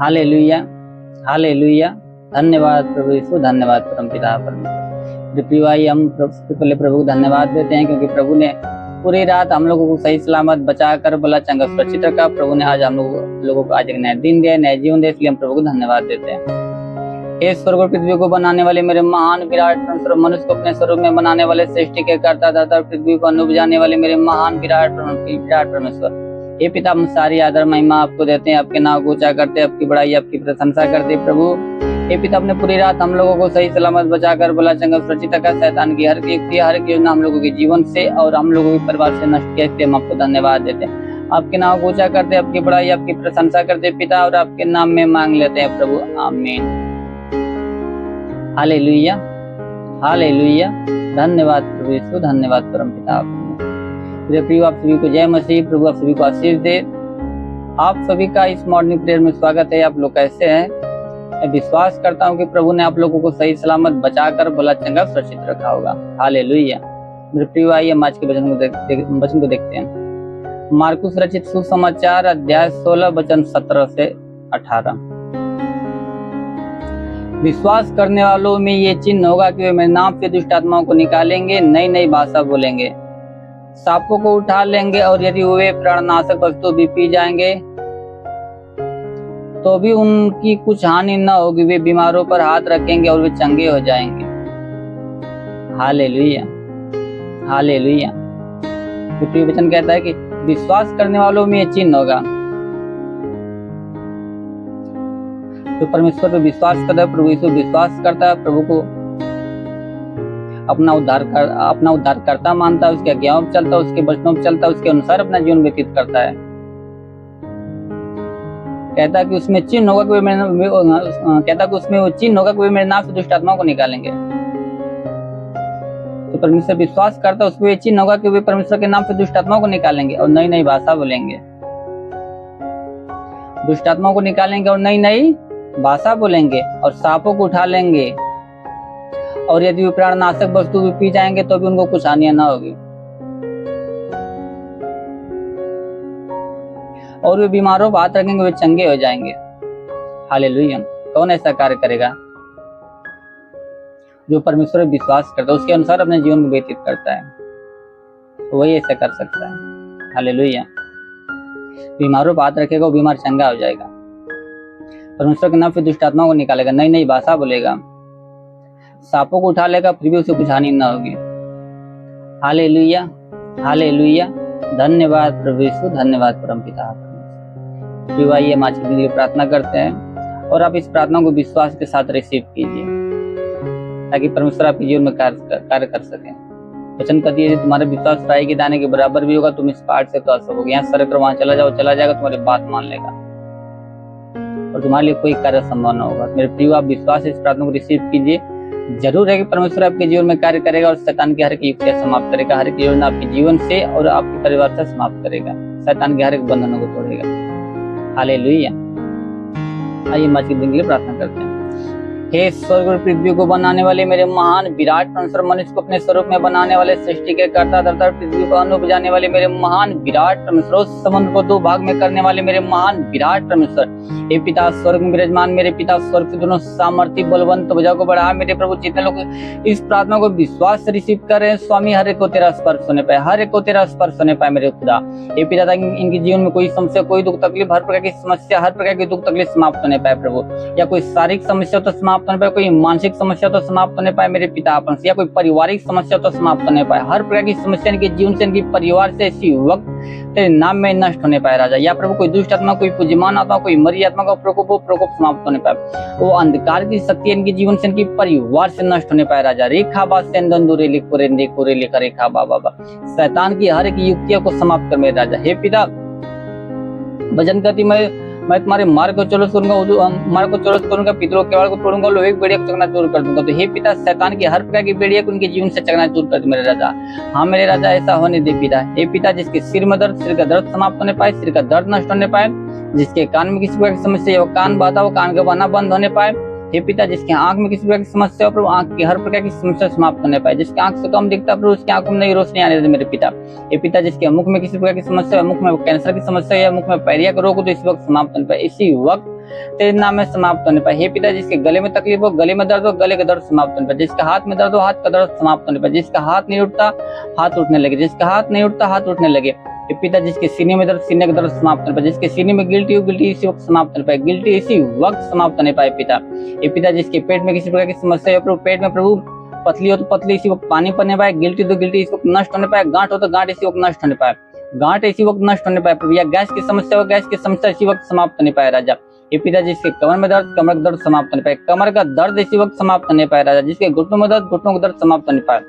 Hallelujah, hallelujah. धन्यवाद प्रभु यीशु, धन्यवाद परमपिता परमेश्वर। प्रिय भाई, हम सबसे पहले प्रभु को धन्यवाद देते हैं क्योंकि प्रभु ने पूरी रात हम लोगों को सही सलामत बचा कर भला चंगा सुरक्षित रखा। प्रभु ने आज हम लोगों को आज एक नया दिन दिया, नया जीवन दिया, इसलिए हम प्रभु को धन्यवाद देते हैं। हे स्वर्ग और पृथ्वी को बनाने वाले मेरे महान विराट परमेश्वर, मनुष्य को अपने स्वरूप में बनाने वाले, सृष्टि के कर्ता दाता, पृथ्वी को अनुपजाने वाले मेरे महान विराट परमेश्वर, हे पिता, हम सारी आदर महिमा आपको देते हैं, आपके नाम को ऊंचा करते हैं, आपकी बड़ाई आपकी प्रशंसा करते हैं। प्रभु हे पिता, अपने पूरी रात हम लोगों को सही सलामत बचाकर भला चंगा सुरक्षित रखा। शैतान की हर एक युक्ति, हर एक योजना हम लोगों के जीवन से और हम लोगों के परिवार से नष्ट किया, इसलिए हम आपको धन्यवाद देते हैं। आपके नाम को ऊंचा करते हैं, आपकी बड़ाई आपकी प्रशंसा करते हैं पिता, और आपके नाम में मांग लेते हैं प्रभु, आमीन। Hallelujah, hallelujah. धन्यवाद प्रभु यीशु, धन्यवाद परमपिता। प्रभु आप सभी को जय मसीह, प्रभु आप सभी को आशीष दे। आप सभी का इस मॉर्निंग प्रेयर में स्वागत है। आप लोग कैसे हैं? मैं विश्वास करता हूं कि प्रभु ने आप लोगों को सही सलामत बचाकर भला चंगा सुरक्षित रखा होगा। हालेलुया। मेरे प्रिय भाई, हम आज के वचन को देखते हैं। मार्कुस रचित सुसमाचार अध्याय 16 वचन 17 से 18। विश्वास करने वालों में ये चिन्ह होगा कि वे मेरे नाम से दुष्ट आत्माओं को निकालेंगे, नई नई भाषा बोलेंगे, सांपों को उठा लेंगे, और यदि वे प्राणनाशक वस्तु भी पी जाएंगे तो भी उनकी कुछ हानि न होगी। वे बीमारों पर हाथ रखेंगे और वे चंगे हो जाएंगे। Hallelujah, hallelujah. तो वचन कहता है कि विश्वास करने वालों में ये चिन्ह होगा। जो परमेश्वर पे विश्वास करता है, प्रभु यीशु विश्वास करता है, प्रभु को अपना उद्धारकर्ता मानता है, उसके आज्ञाओं पर चलता है, उसके वचनों पर चलता है, उसके अनुसार अपना जीवन व्यतीत करता है। कहता है कि उसमें चिन्ह होगा कि वे मेरे नाम से दुष्ट आत्माओं को निकालेंगे। तो परमेश्वर विश्वास करता है, उसमें चिन्ह होगा कि वे परमेश्वर के नाम से दुष्ट आत्माओं को निकालेंगे और नई नई भाषा बोलेंगे। दुष्ट आत्माओं को निकालेंगे और नई नई भाषा बोलेंगे, और सांपों को उठा लेंगे, और यदि वे प्राणनाशक वस्तु भी पी जाएंगे तो भी उनको कुछ हानि न होगी, और वे बीमारों पर हाथ रखेंगे, वे चंगे हो जाएंगे। हालेलुया। कौन ऐसा कार्य करेगा? जो परमेश्वर पर विश्वास करता है, उसके अनुसार अपने जीवन को व्यतीत करता है, वही ऐसा कर सकता है। हालेलुया। बीमारों पर हाथ रखेगा, वो बीमार चंगा हो जाएगा। परमेश्वर के नाम से दुष्ट आत्माओं को निकालेगा, नई नई भाषा बोलेगा, सांपों को उठा लेगा, फिर भी उसे कुछ हानि न होगी। Hallelujah, hallelujah. धन्यवाद प्रभु यीशु, धन्यवाद परमपिता। भाई, हम आज के लिए प्रार्थना करते हैं, और आप इस प्रार्थना को विश्वास के साथ रिसीव कीजिए ताकि परमेश्वर आपके जीवन में कार्य कर सके। वचन कहती है, तुम्हारा विश्वास राई के दाने के बराबर भी होगा, तुम इस पहाड़ से कह सकोगे यहाँ सर कर वहां चला जाओ, चला जाएगा, तुम्हारी बात मान लेगा और तुम्हारे लिए कोई कार्य संभव न होगा। मेरे प्रिय, आप विश्वास से इस प्रार्थना को रिसीव कीजिए। जरूर है कि परमेश्वर आपके जीवन में कार्य करेगा और शैतान की हर एक युक्तियां समाप्त करेगा, हर एक योजना आपके जीवन से और आपके परिवार से समाप्त करेगा, शैतान के हर एक बंधनों को तोड़ेगा। हालेलुया। आइए आज के दिन के लिए प्रार्थना करते हैं। हे स्वर्ग और पृथ्वी को बनाने वाले मेरे महान विराट परमेश्वर, मनुष्य को अपने स्वरूप में बनाने वाले, सृष्टि के कर्ता दाता, पृथ्वी को अन्न उपजाने वाले मेरे महान विराट परमेश्वर, समुद्र को दो भाग में करने वाले मेरे महान विराट परमेश्वर, हे पिता स्वर्ग में विराजमान मेरे पिता, स्वर्ग के दोनों सामर्थ्य बलवंत भुजा को बढ़ा। मेरे प्रभु, जितने लोग इस प्रार्थना को विश्वास से रिसीव कर रहे हैं, स्वामी, हर एक को तेरा स्पर्श होने पाए, हर एक को तेरा स्पर्श होने पाए मेरे खुदा। हे पिता, ताकि इनके जीवन में कोई समस्या, कोई दुख तकलीफ, हर प्रकार की समस्या, हर प्रकार की दुख तकलीफ समाप्त होने पाए प्रभु, या कोई शारीरिक समस्या तो समाप्त होने पाए, कोई मानसिक समस्या तो समाप्त होने पाए मेरे पिता, या कोई पारिवारिक समस्या तो समाप्त होने पाए, हर प्रकार की समस्या इनके जीवन से, इनके परिवार से इसी वक्त तेरे नाम में नष्ट होने पाए राजा। या प्रभु, कोई दुष्ट आत्मा, कोई पूज्यमान आत्मा, कोई मरी आत्मा का प्रकोप समाप्त होने पाए, वो अंधकार की शक्ति इनके जीवन से, इनके परिवार से नष्ट होने पाए राजा। रेखा बा सेंदूरे लिखोरे देखोरे लेखा रेखा बाबा, शैतान की हर एक युक्तियों को समाप्त कर मेरे राजा। हे पिता, भजन करती मैं तुम्हारे मार्ग को चलो करूंगा, पितरों के वाड़ को तोड़ूंगा, लोहे की बेड़िया को चकनाचूर कर दूंगा। तो हे पिता, शैतान की हर प्रकार की बेड़िया को उनके जीवन से चकनाचूर कर दे मेरे राजा। हाँ मेरे राजा, ऐसा होने दे पिता। हे पिता, जिसके सिर में दर्द, सिर का दर्द समाप्त होने पाए, सिर का दर्द नष्ट होने पाए, जिसके कान में किसी प्रकार की समस्या, वो कान बाधा, वो कान का बना बंद होने पाए। हे पिता, जिसके आंख में किसी प्रकार की समस्या हो प्रभु, आंख की हर प्रकार की समस्या समाप्त होने पाए, जिसके आंख से कम दिखता प्रभु, उसकी आंखों में नई रोशनी आने दे मेरे पिता। हे पिता, जिसके मुख में किसी प्रकार की समस्या है, मुख में कैंसर की समस्या है, मुख में पैरिया का रोग हो, तो इस वक्त समाप्त होने पाए, इसी वक्त तेरे नाम में समाप्त होने पाए। हे पिता जिसके गले में तकलीफ हो, गले में दर्द हो, गले का दर्द समाप्त होने पाए। जिसके हाथ में दर्द हो, हाथ का दर्द समाप्त होने पाए। जिसका हाथ नहीं उठता हाथ उठने लगे, जिसका हाथ नहीं उठता हाथ उठने लगे। हे पिता जिसके सीने में दर्द, सीने का दर्द समाप्त होने पाए। जिसके सीने में गिल्टी हो, गिल्टी इसी वक्त समाप्त होने पाए। गिल्टी इसी वक्त समाप्त होने पाए पिता। हे पिता जिसके पेट में किसी प्रकार की समस्या हो प्रभु, पेट में प्रभु पतली हो तो पतली इसी वक्त पानी पड़ने पाए। गिल्टी तो गिल्टी इस वक्त नष्ट होने पाए। गांठ हो तो गांठ इसी वक्त नष्ट होने पाए। गांठ इसी वक्त नष्ट होने पाए प्रभु। या गैस की समस्या हो, गैस की समस्या इसी वक्त समाप्त होने पाए राजा। ये पिता जिसके कमर में दर्द, कमर का दर्द समाप्त होने पाए। कमर का दर्द इसी वक्त समाप्त होने पाए राजा। जिसके घुटनों में दर्द, घुटनों का दर्द समाप्त होने पाए।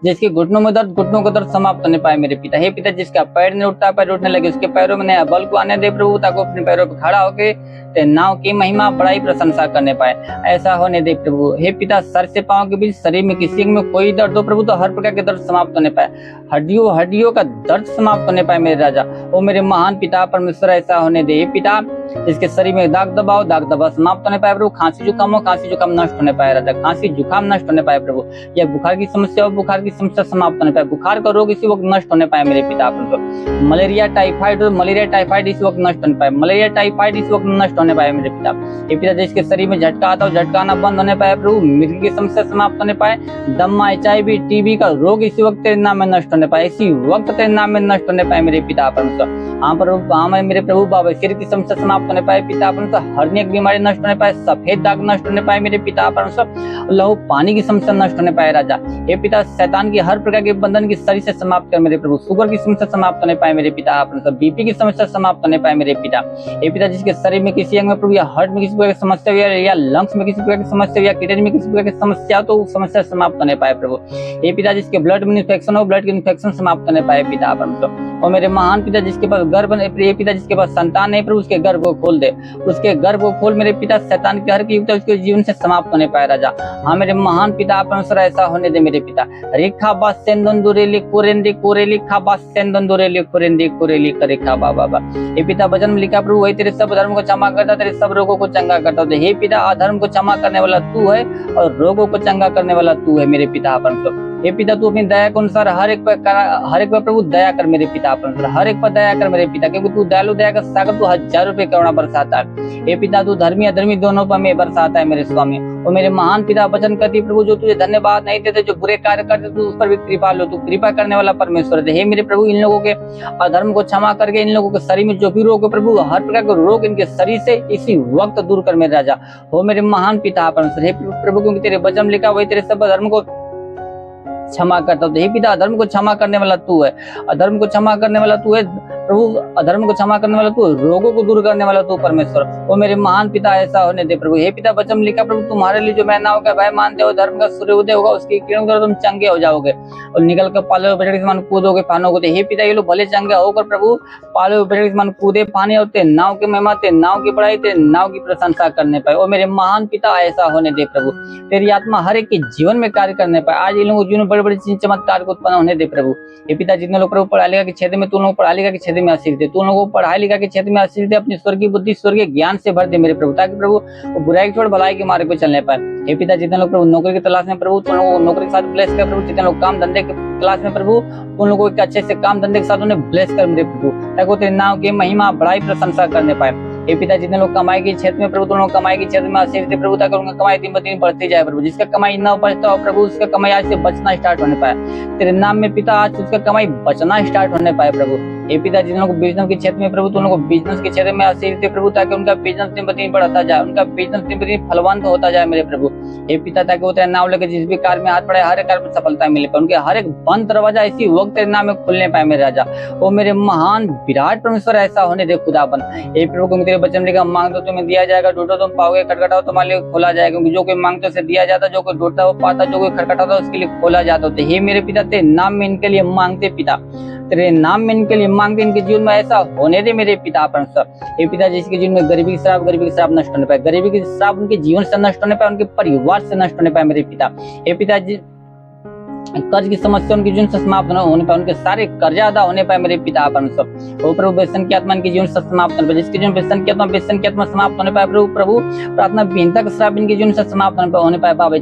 जिसके घुटनों में दर्द, घुटनों का दर्द समाप्त होने पाए मेरे पिता। हे पिता जिसका पैर नहीं उठता, पैर उठने लगे, उसके पैरों में नया बल को आने दे प्रभु, ताकि अपने पैरों पर खड़ा होके ते नाव की महिमा बड़ाई प्रशंसा करने पाए। ऐसा होने दे प्रभु। हे पिता सर से पांव के बीच शरीर में किसी में कोई दर्द हो प्रभु, तो हर प्रकार के दर्द समाप्त होने पाए। हड्डियों का दर्द समाप्त होने पाए मेरे राजा। ओ मेरे महान पिता परमेश्वर ऐसा होने दे। हे पिता जिसके शरीर में दाग दबाव, दाग दबाव समाप्त होने पाए प्रभु। खांसी जुकाम हो, खांसी जुकाम नष्ट होने पाए राजा। खांसी जुकाम नष्ट होने पाए प्रभु। या बुखार की समस्या हो, बुखार की समस्या समाप्त होने पाए। बुखार का रोग इसी वक्त नष्ट होने पाए मेरे पिता परमेश्वर। मलेरिया टाइफाइड हो, मलेरिया टाइफाइड इस वक्त नष्ट होने पाए। मलेरिया टाइफाइड इस वक्त नष्ट होने पाए मेरे पिता। ये पिता जिसके शरीर में झटका आता हो, झटका आना बंद होने पाए प्रभु। मिर्गी की समस्या समाप्त होने पाए। दम्मा, HIV, TB का रोग इसी वक्त तेरे नाम में नष्ट होने पाए। इसी वक्त तेरे नाम में नष्ट होने पाए मेरे पिता परमेश्वर। हाँ मेरे प्रभु बाबा, सिर की समस्या समाप्त होने पाए पिता परमेश्वर। हर्निया की बीमारी नष्ट होने पाए। सफेद दाग नष्ट होने पाए मेरे पिता परमेश्वर। लहू पानी की समस्या नष्ट होने पाए राजा। हे पिता शैतान की हर प्रकार के बंधन की शरीर से समाप्त कर मेरे प्रभु। शुगर की समस्या समाप्त होने पाए मेरे पिता परमेश्वर। BP की समस्या समाप्त होने पाए मेरे पिता। हे पिता जिसके शरीर में किसी अंग में प्रभु, या हार्ट में किसी प्रकार की समस्या हो, या लंग्स में किसी प्रकार की समस्या हो, या किडनी में किसी प्रकार की समस्या, तो समस्या समाप्त होने पाए प्रभु। हे पिता जिसके ब्लड में इन्फेक्शन हो, ब्लड की इन्फेक्शन समाप्त होने पाए पिता परमेश्वर। और मेरे महान पिता जिसके पास गर्भ नहीं, प्रिय पिता जिसके पास संतान नहीं प्रभु, उसके गर्भ को खोल दे। उसके गर्भ को खोल मेरे पिता। शैतान की हर की युक्ति उसके जीवन से समाप्त होने पाए राजा। हाँ मेरे महान पिता परमेश्वर ऐसा होने दे मेरे पिता। रेखा बास सेंदुरेली कोरेंदी कोरेली खा बास सेंदुरेली कोरेंदी कोरेली करेखा बाबा। हे पिता वचन में लिखा प्रभु, वही तेरे सब धर्म को क्षमा करता, तेरे सब रोगों को चंगा करता। हे पिता अधर्म को क्षमा करने वाला तू है और रोगों को चंगा करने वाला तू है मेरे पिता परमेश्वर। हे पिता तू अपनी दया के अनुसार हर एक पर प्रभु दया कर मेरे पिता परमेश्वर। हर एक पर दया कर मेरे पिता, क्योंकि तू दयालु दया का सागर, तू हजारों रुपए करुणा बरसाता है। हे पिता तू धर्मी अधर्मी दोनों पर में बरसाता है मेरे स्वामी। और मेरे महान पिता वचन करती प्रभु, जो तुझे धन्यवाद नहीं देते, जो बुरे कार्य करते, तू उस पर भी कृपा लो। तू कृपा करने वाला परमेश्वर है। हे मेरे प्रभु इन लोगों के अधर्म को क्षमा करके, इन लोगों के शरीर में जो भी रोग है प्रभु, हर प्रकार के रोग इनके शरीर से इसी वक्त दूर कर मेरे राजा। हो मेरे महान पिता परमेश्वर। हे प्रभु क्योंकि तेरे वचन में लिखा, वही तेरे सब धर्म को क्षमा करता हूँ। हे पिता अधर्म को क्षमा करने वाला तू है। अधर्म को क्षमा करने वाला तू है प्रभु। अधर्म को क्षमा करने वाला तू है। रोगों को दूर करने वाला तू परमेश्वर। वो मेरे महान पिता ऐसा होने दे प्रभु। हे पिता वचन लिखा प्रभु, तुम्हारे लिए जो मैना होगा भय मानते हो, धर्म का सूर्य उदय होगा, उसकी किरणों द्वारा तुम चंगे हो जाओगे और निकल कर पाले बछड़े के समान कूदोगे, फानोगे। हे पिता ये लोग भले चंगे होकर प्रभु पाले बछड़े के समान कूदे, फाने होते नाव के महिमा, ते नाव की पढ़ाई, ते नाव की प्रशंसा करने पाए। और मेरे महान पिता ऐसा होने दे प्रभु। तेरी आत्मा हर एक के जीवन में कार्य करने पाए। आज इन लोगों के जीवन में बड़े बड़े चमत्कार को उत्पन्न होने दे प्रभु। ये पिता जितने लोग प्रभु पढ़ाई लिखा के क्षेत्र में, तू लोग पढ़ाई लिखा के क्षेत्र में आशीष दे। तू लोगों को पढ़ाई लिखा के क्षेत्र में आशीष दे। अपनी स्वर्गीय बुद्धि, स्वर्गीय ज्ञान से भर दे मेरे प्रभु, ताकि प्रभु बुराई छोड़ भलाई के मार्ग पे चलने पाए। हे पिता जितने लोग प्रभु नौकरी की तलाश में प्रभु, तुम लोगों को नौकरी के साथ ब्लेस कर प्रभु। जितने लोग काम धंधे के तलाश में प्रभु, उन लोगों को अच्छे से काम धंधे के साथ उन्हें ब्लेस कर मेरे प्रभु, ताकि वो तेरे नाम की महिमा बड़ाई प्रशंसा करने पाए। हे पिता जितने लोग कमाई के क्षेत्र में प्रभु, तुम लोग कमाई के क्षेत्र में आशीष दे प्रभु, ताकि उनका कमाई दिन ब दिन बढ़ती जाए प्रभु। जिसका कमाई न बचता हो प्रभु, उसका कमाई आज से बचना स्टार्ट होने पाए तेरे नाम में पिता। आज उसका कमाई बचना स्टार्ट होने पाए प्रभु। हे पिता जिन लोगों को बिजनेस के क्षेत्र में प्रभु, तुम लोगों को बिजनेस के क्षेत्र में आशीष दे प्रभु, ताकि उनका बिजनेस दिन ब दिन बढ़ता जाए, उनका बिजनेस दिन ब दिन फलवंत होता जाए मेरे प्रभु। हे पिता ताकि वो तेरे नाम लेकर जिस भी कार्य में हाथ बढ़ाए, हर एक कार्य में सफलता मिले पाए। उनके हर एक बंद दरवाजा इसी वक्त तेरे नाम में खुलने पाए मेरे राजा। वो मेरे महान विराट परमेश्वर ऐसा होने दे खुदाबंद। हे प्रभु को तेरे वचन लिखा, मांगो तुम्हें दिया जाएगा, ढूंढो तुम पाओगे, खटखटाओ तुम्हारे लिए खोला जाएगा। क्योंकि जो कोई मांगता उसे दिया जाता, जो कोई ढूंढता वो पाता, जो कोई खटखटाता उसके लिए खोला जाता। हे मेरे पिता तेरे नाम में इनके लिए मांगते पिता, तेरे नाम में इनके लिए मांगते, इनके जीवन में ऐसा होने दे मेरे पिता परमेश्वर। हे पिता जिसके जीवन में गरीबी की श्राप नष्ट होने पाए, गरीबी की श्राप उनके जीवन से नष्ट होने पाए, उनके परिवार से नष्ट होने पाए मेरे पिता। हे पिता कर्ज की समस्या उनके जीवन से समाप्त होने पर, उनके सारे कर्जा अदा होने पर मेरे पिता परमेश्वर। ओ प्रभु व्यसन की आत्मा इनके जीवन से समाप्त होने पर, जिसके जीवन व्यसन की आत्मा समाप्त होने पर प्रभु प्रार्थना विहीनता का श्राप इनके जीवन से समाप्त होने पर बाबा,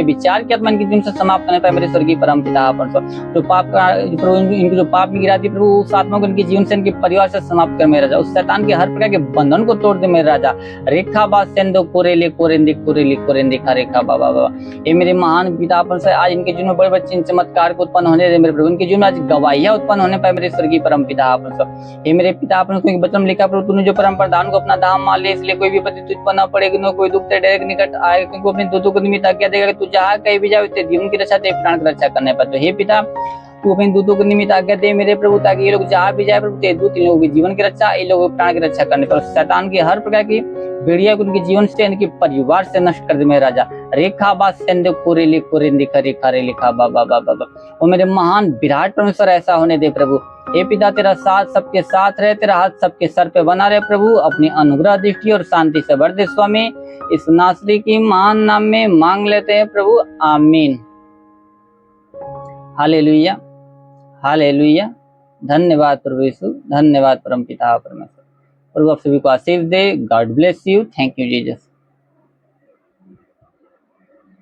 विचार की आत्मा इनके जीवन से समाप्त होने पर मेरे स्वर्गीय परम पिता परमेश्वर। जो पाप का प्रभु इनको जो पाप की गिराती प्रभु, उस आत्मा को इनके जीवन से इनके परिवार से समाप्त कर मेरे राजा। उस शैतान के हर प्रकार के बंधन को तोड़ दे मेरे राजा। रेखा बा सेंदो कोरेले कोरेंदे कोरेले कोरेंदे का रेखा बाबा बाबा। ये मेरे महान पिता परमेश्वर, आज इनके जीवन में बड़े बड़े चिन्ह चमत्कार को उत्पन्न होने दे मेरे प्रभु। इनके जीवन में आज गवाहियां उत्पन्न होने पाए मेरे स्वर्गीय परम पिता परमेश्वर। हे मेरे पिता परमेश्वर, क्योंकि वचन में लिखा प्रभु, तूने जो परम प्रधान को अपना धाम मान ले, इसलिए कोई विपत्ति तुझ पर न पड़ेगी, न कोई दुख तेरे डायरेक्ट निकट आएगा, क्योंकि अपने दूतों को निमित्त आज्ञा देगा कि तू जहाँ कहीं भी जाए तेरे जीवन की रक्षा, तेरे प्राण की रक्षा करने पर। तो हे पिता, तू अपने दूतों को निमित्त आज्ञा दे मेरे प्रभु, ताकि ये लोग जहाँ भी जाए प्रभु, तेरे दूत इन लोगों के जीवन की रक्षा, इन लोगों के प्राण की रक्षा करने पर। शैतान की हर प्रकार की भेड़िया को उनके जीवन से, इनके परिवार से नष्ट कर दे मेरे राजा। रेखा बा सेंदे कोरेले कोरेंदे का रेखा रे लिखा बाबा बाबा बाबा। वो मेरे महान विराट परमेश्वर ऐसा होने दे प्रभु। हे पिता, तेरा साथ सबके साथ रहे, तेरा हाथ सबके सर पे बना रहे प्रभु। अपनी अनुग्रह दृष्टि और शांति से भर दे स्वामी। इस नासरी की महान नाम में मांग लेते हैं प्रभु, आमीन। Hallelujah hallelujah. धन्यवाद प्रभु यीशु, धन्यवाद परम पिता परमेश्वर। प्रभु आप सभी को आशीष दे। God bless you. Thank you Jesus.